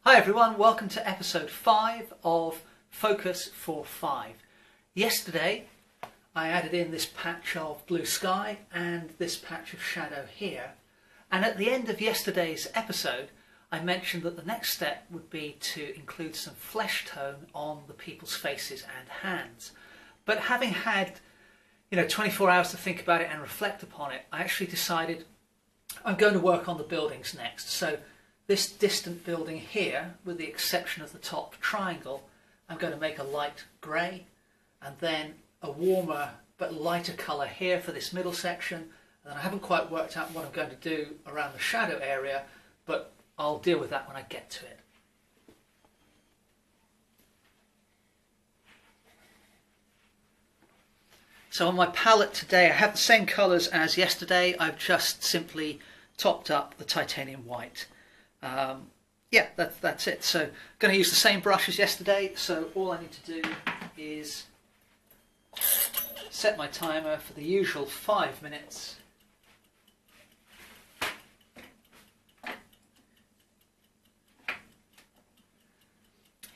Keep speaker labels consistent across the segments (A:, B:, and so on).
A: Hi everyone, welcome to episode 5 of Focus for 5. Yesterday I added in this patch of blue sky and this patch of shadow here, and at the end of yesterday's episode I mentioned that the next step would be to include some flesh tone on the people's faces and hands. But having had 24 hours to think about it and reflect upon it, I actually decided I'm going to work on the buildings next. So this distant building here, with the exception of the top triangle, I'm going to make a light grey, and then a warmer but lighter colour here for this middle section. And then I haven't quite worked out what I'm going to do around the shadow area, but I'll deal with that when I get to it. So on my palette today I have the same colours as yesterday. I've just simply topped up the titanium white. That's it. So I'm going to use the same brush as yesterday, so all I need to do is set my timer for the usual 5 minutes.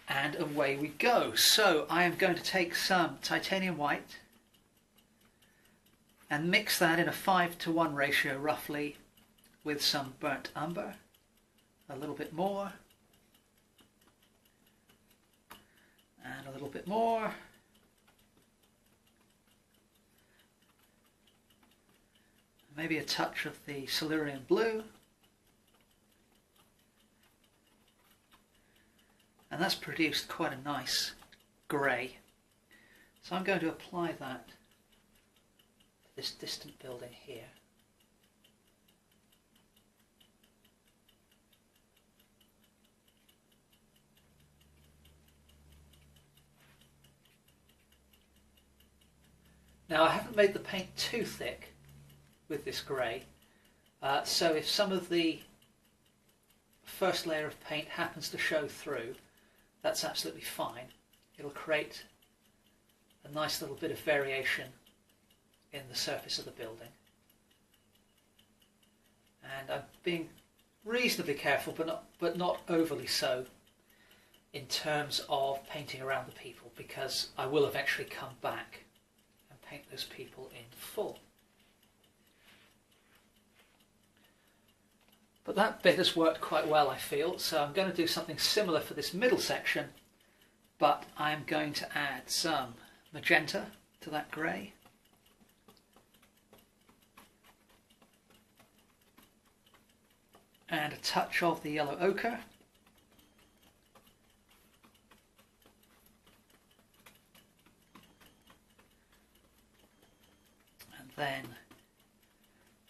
A: And away we go. So I am going to take some titanium white and mix that in a 5:1 ratio roughly with some burnt umber. A little bit more, and a little bit more, maybe a touch of the celerium blue, and that's produced quite a nice grey. So I'm going to apply that to this distant building here. Now I haven't made the paint too thick with this grey, so if some of the first layer of paint happens to show through, that's absolutely fine. It'll create a nice little bit of variation in the surface of the building. And I'm being reasonably careful, but not overly so, in terms of painting around the people, because I will eventually come back paint those people in full. But that bit has worked quite well, I feel, so I'm going to do something similar for this middle section, but I'm going to add some magenta to that grey. And a touch of the yellow ochre. Then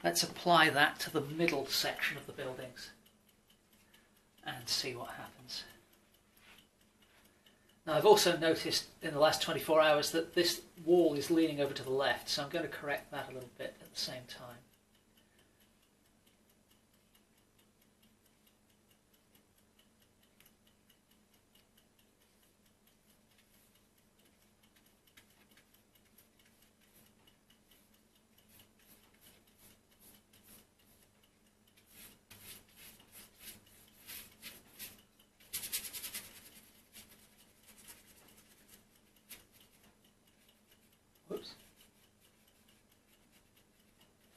A: let's apply that to the middle section of the buildings and see what happens. Now I've also noticed in the last 24 hours that this wall is leaning over to the left, so I'm going to correct that a little bit at the same time. Whoops.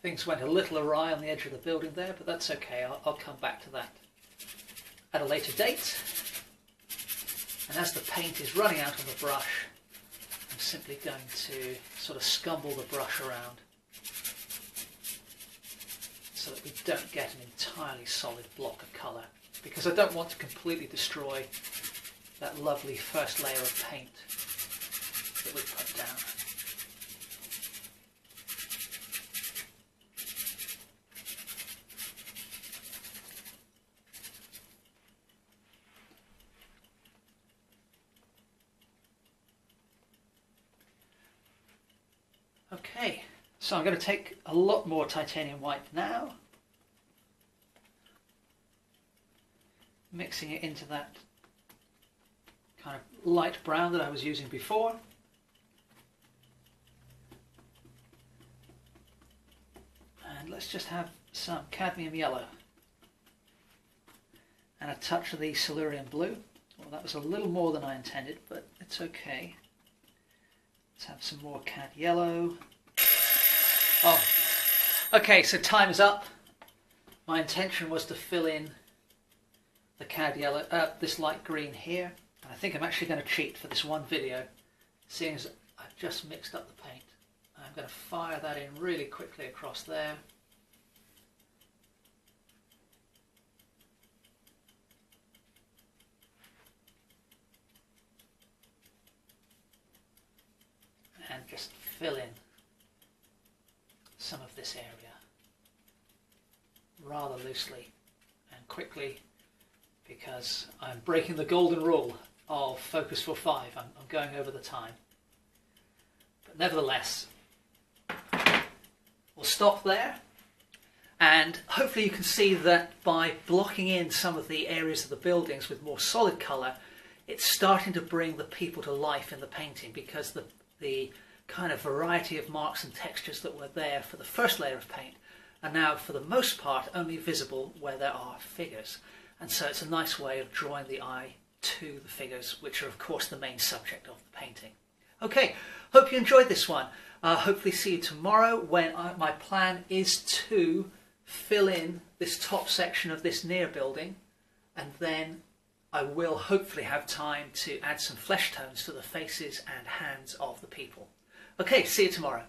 A: Things went a little awry on the edge of the building there, but that's okay. I'll come back to that at a later date. And as the paint is running out on the brush, I'm simply going to sort of scumble the brush around so that we don't get an entirely solid block of colour, because I don't want to completely destroy that lovely first layer of paint that we put down. Okay, so I'm going to take a lot more titanium white now, mixing it into that kind of light brown that I was using before. And let's just have some cadmium yellow. and a touch of the Silurian blue. Well, that was a little more than I intended, but it's okay. Let's have some more cad yellow. Oh, okay, so time is up. My intention was to fill in the cad yellow, this light green here. And I think I'm actually going to cheat for this one video, seeing as I've just mixed up the paint. I'm going to fire that in really quickly across there. And just fill in some of this area rather loosely and quickly, because I'm breaking the golden rule of Focus for 5. I'm going over the time. But nevertheless, we'll stop there, and hopefully you can see that by blocking in some of the areas of the buildings with more solid colour, it's starting to bring the people to life in the painting, because the kind of variety of marks and textures that were there for the first layer of paint are now, for the most part, only visible where there are figures. And so it's a nice way of drawing the eye to the figures, which are of course the main subject of the painting. Okay, hope you enjoyed this one. Hopefully see you tomorrow, when my plan is to fill in this top section of this near building, and then I will hopefully have time to add some flesh tones to the faces and hands of the people. Okay, see you tomorrow.